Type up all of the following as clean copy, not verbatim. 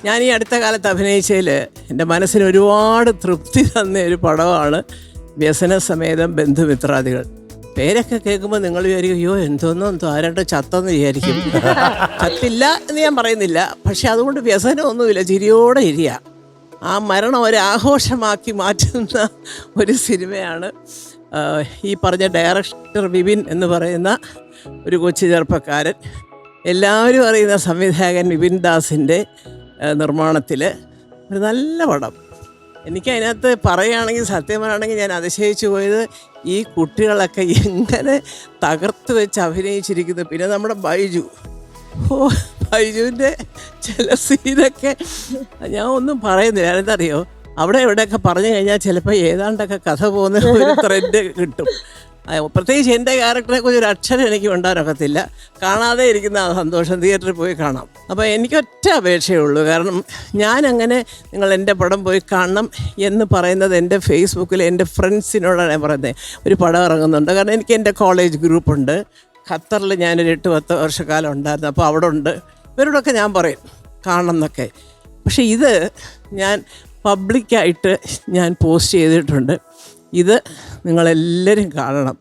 ഞാൻ ഈ അടുത്ത കാലത്ത് അഭിനയിച്ചതിൽ എൻ്റെ മനസ്സിന് ഒരുപാട് തൃപ്തി തന്ന ഒരു പടമാണ് വ്യസനസമേതം ബന്ധുമിത്രാദികൾ. പേരൊക്കെ കേൾക്കുമ്പോൾ നിങ്ങൾ വിചാരിക്കും അയ്യോ എന്തോ ആരാണ്ട് ചത്തെന്ന് വിചാരിക്കും. ചത്തില്ല എന്ന് ഞാൻ പറയുന്നില്ല, പക്ഷെ അതുകൊണ്ട് വ്യസനമൊന്നുമില്ല, ചിരിയോടെ ഇരിയ. ആ മരണം ഒരു ആഘോഷമാക്കി മാറ്റുന്ന ഒരു സിനിമയാണ് ഈ പറഞ്ഞ ഡയറക്ടർ വിപിൻ എന്ന് പറയുന്ന ഒരു കൊച്ചു ചെറുപ്പക്കാരൻ, എല്ലാവരും അറിയുന്ന സംവിധായകൻ വിപിൻ ദാസിൻ്റെ നിർമ്മാണത്തിൽ ഒരു നല്ല പടം. എനിക്കതിനകത്ത് പറയുകയാണെങ്കിൽ സത്യമാണെങ്കിൽ ഞാൻ അതിശയിച്ചു പോയത് ഈ കുട്ടികളൊക്കെ എങ്ങനെ തകർത്ത് വെച്ച് അഭിനയിച്ചിരിക്കുന്നു. പിന്നെ നമ്മുടെ ബൈജുവിൻ്റെ ചില സീനൊക്കെ ഞാൻ ഒന്നും പറയുന്നില്ല. എന്തറിയോ, അവിടെ എവിടെയൊക്കെ പറഞ്ഞു കഴിഞ്ഞാൽ ചിലപ്പോൾ ഏതാണ്ടൊക്കെ കഥ പോകുന്ന ഒരു ത്രെഡ് കിട്ടും. പ്രത്യേകിച്ച് എൻ്റെ ക്യാരക്ടറെ കുറിച്ച് ഒരു അക്ഷരം എനിക്ക് ഉണ്ടാകാനൊക്കത്തില്ല. കാണാതെ ഇരിക്കുന്ന ആ സന്തോഷം തിയേറ്ററിൽ പോയി കാണാം. അപ്പോൾ എനിക്കൊറ്റ അപേക്ഷയേ ഉള്ളൂ. കാരണം ഞാനങ്ങനെ നിങ്ങൾ എൻ്റെ പടം പോയി കാണണം എന്ന് പറയുന്നത് എൻ്റെ ഫേസ്ബുക്കിൽ എൻ്റെ ഫ്രണ്ട്സിനോടാണ് ഞാൻ പറയുന്നത്. ഒരു പടം ഇറങ്ങുന്നുണ്ട്, കാരണം എനിക്ക് എൻ്റെ കോളേജ് ഗ്രൂപ്പുണ്ട്. ഖത്തറിൽ ഞാനൊരു 8-10 വർഷക്കാലം ഉണ്ടായിരുന്നു. അപ്പോൾ അവിടെ ഉണ്ട്, ഇവരോടൊക്കെ ഞാൻ പറയും കാണണം എന്നൊക്കെ. പക്ഷേ ഇത് ഞാൻ പബ്ലിക്കായിട്ട് ഞാൻ പോസ്റ്റ് ചെയ്തിട്ടുണ്ട്. ഇത് നിങ്ങളെല്ലാവരും കാണണം.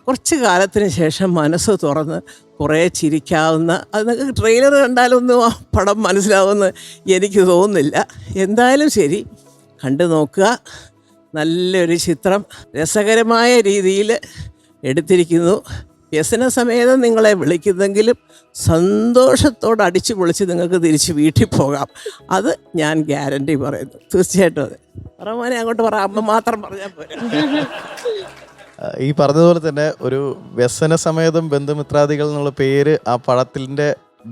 കുറച്ച് കാലത്തിന് ശേഷം മനസ്സ് തുറന്ന് കുറേ ചിരിക്കാവുന്ന, അത് നിങ്ങൾക്ക് ട്രെയിലർ കണ്ടാലൊന്നും ആ പടം മനസ്സിലാവുമെന്ന് എനിക്ക് തോന്നുന്നില്ല. എന്തായാലും ശരി, കണ്ടു നോക്കുക. നല്ലൊരു ചിത്രം, രസകരമായ രീതിയിൽ എടുത്തിരിക്കുന്നു. വ്യസനസമേതം നിങ്ങളെ വിളിക്കുന്നെങ്കിലും സന്തോഷത്തോടെ അടിച്ചു പൊളിച്ച് നിങ്ങൾക്ക് തിരിച്ച് വീട്ടിൽ പോകാം. അത് ഞാൻ ഗ്യാരണ്ടി പറയുന്നു. തീർച്ചയായിട്ടും അതെ. പറമാനെ അങ്ങോട്ട് പറ, അമ്മ മാത്രം പറഞ്ഞാൽ പോരാ. ഈ പറഞ്ഞതുപോലെ തന്നെ ഒരു വ്യസനസമേതം ബന്ധുമിത്രാദികൾ എന്നുള്ള പേര് ആ പടത്തിൻ്റെ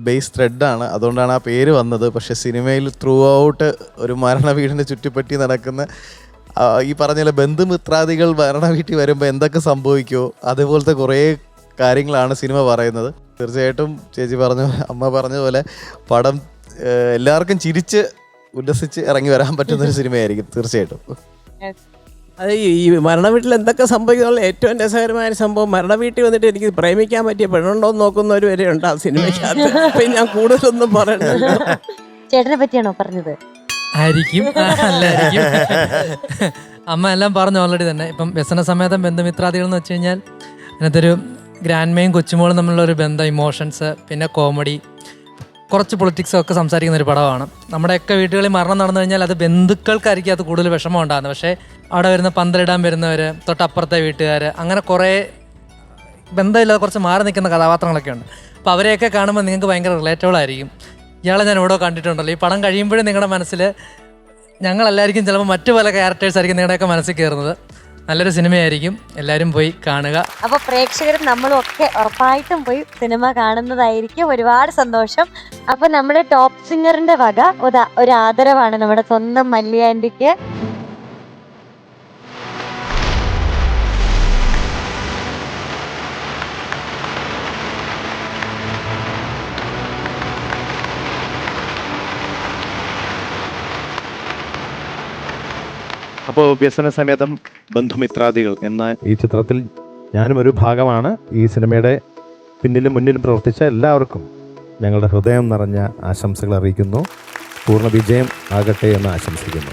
ബേസ് ത്രെഡാണ്, അതുകൊണ്ടാണ് ആ പേര് വന്നത്. പക്ഷേ സിനിമയിൽ ത്രൂ ഔട്ട് ഒരു മരണ വീടിനെ ചുറ്റിപ്പറ്റി നടക്കുന്ന ഈ പറഞ്ഞ ബന്ധുമിത്രാദികൾ മരണ വീട്ടിൽ വരുമ്പോൾ എന്തൊക്കെ സംഭവിക്കുമോ അതുപോലത്തെ കുറേ കാര്യങ്ങളാണ് സിനിമ പറയുന്നത്. തീർച്ചയായിട്ടും ചേച്ചി അമ്മ പറഞ്ഞതുപോലെ പടം എല്ലാവർക്കും ചിരിച്ച് ഉല്ലസിച്ച് ഇറങ്ങി വരാൻ പറ്റുന്നൊരു സിനിമയായിരിക്കും തീർച്ചയായിട്ടും. അത് ഈ മരണ വീട്ടിൽ എന്തൊക്കെ സംഭവിക്കുന്നുള്ള ഏറ്റവും രസകരമായ സംഭവം, മരണ വീട്ടിൽ വന്നിട്ട് എനിക്ക് പ്രേമിക്കാൻ പറ്റിയ പെണ്ണുണ്ടോ എന്ന് നോക്കുന്നവർ വരെ ഉണ്ട് ആ സിനിമയ്ക്കകത്ത്. അപ്പം ഞാൻ കൂടുതലൊന്നും പറയണല്ലോ. ചേട്ടനെ പറ്റിയാണോ പറഞ്ഞത്? ആയിരിക്കും, അല്ലായിരിക്കും. അമ്മ എല്ലാം പറഞ്ഞു ഓൾറെഡി തന്നെ. ഇപ്പം വ്യസനസമേതം ബന്ധുമിത്രാദികൾ എന്ന് വെച്ച് കഴിഞ്ഞാൽ അതിനകത്തൊരു ഗ്രാൻഡ്മയും കൊച്ചുമോളും തമ്മിലുള്ള ഒരു ബന്ധം, ഇമോഷൻസ്, പിന്നെ കോമഡി, കുറച്ച് പൊളിറ്റിക്സും ഒക്കെ സംസാരിക്കുന്ന ഒരു പടമാണ്. നമ്മുടെയൊക്കെ വീടുകളിൽ മരണം നടന്നു കഴിഞ്ഞാൽ അത് ബന്ധുക്കൾക്കായിരിക്കും അത് കൂടുതൽ വിഷമം ഉണ്ടാകുന്നത്. പക്ഷേ അവിടെ വരുന്ന പന്തലിടാൻ വരുന്നവർ, തൊട്ടപ്പുറത്തെ വീട്ടുകാർ, അങ്ങനെ കുറേ ബന്ധമില്ലാതെ കുറച്ച് മാറി നിൽക്കുന്ന കഥാപാത്രങ്ങളൊക്കെ ഉണ്ട്. അപ്പോൾ അവരെയൊക്കെ കാണുമ്പോൾ നിങ്ങൾക്ക് ഭയങ്കര റിലേറ്റബിൾ ആയിരിക്കും. ഇയാളെ ഞാൻ ഇവിടെ കണ്ടിട്ടുണ്ടല്ലോ. ഈ പടം കഴിയുമ്പോഴും നിങ്ങളുടെ മനസ്സിൽ ഞങ്ങളെല്ലാവർക്കും ചിലപ്പോൾ മറ്റു പല ക്യാരക്ടേഴ്സ് ആയിരിക്കും നിങ്ങളുടെയൊക്കെ മനസ്സിൽ കയറുന്നത്. നല്ലൊരു സിനിമയായിരിക്കും, എല്ലാവരും പോയി കാണുക. അപ്പോൾ പ്രേക്ഷകരും നമ്മളും ഒക്കെ ഉറപ്പായിട്ടും പോയി സിനിമ കാണുന്നതായിരിക്കും. ഒരുപാട് സന്തോഷം. അപ്പോൾ നമ്മുടെ ടോപ്പ് സിംഗറിന്റെ വക ഒരു ആദരവാണ് നമ്മുടെ സ്വന്തം മല്ലി ആൻറ്റിക്ക്. അപ്പോൾ വ്യസനസമേതം ബന്ധുമിത്രാദികൾ എന്ന ഈ ചിത്രത്തിൽ ഞാനും ഒരു ഭാഗമാണ്. ഈ സിനിമയുടെ പിന്നിലും മുന്നിലും പ്രവർത്തിച്ച എല്ലാവർക്കും ഞങ്ങളുടെ ഹൃദയം നിറഞ്ഞ ആശംസകൾ അറിയിക്കുന്നു. പൂർണ്ണ വിജയം ആകട്ടെ എന്ന് ആശംസിക്കുന്നു.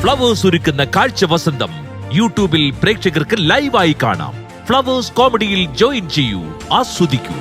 ഫ്ലവേഴ്സ് ഒരുക്കുന്ന കാഴ്ച വസന്തം യൂട്യൂബിൽ പ്രേക്ഷകർക്ക് ലൈവായി കാണാം. ഫ്ലവേഴ്സ് കോമഡിയിൽ ജോയിൻ ചെയ്യൂ, ആസ്വദിക്കൂ.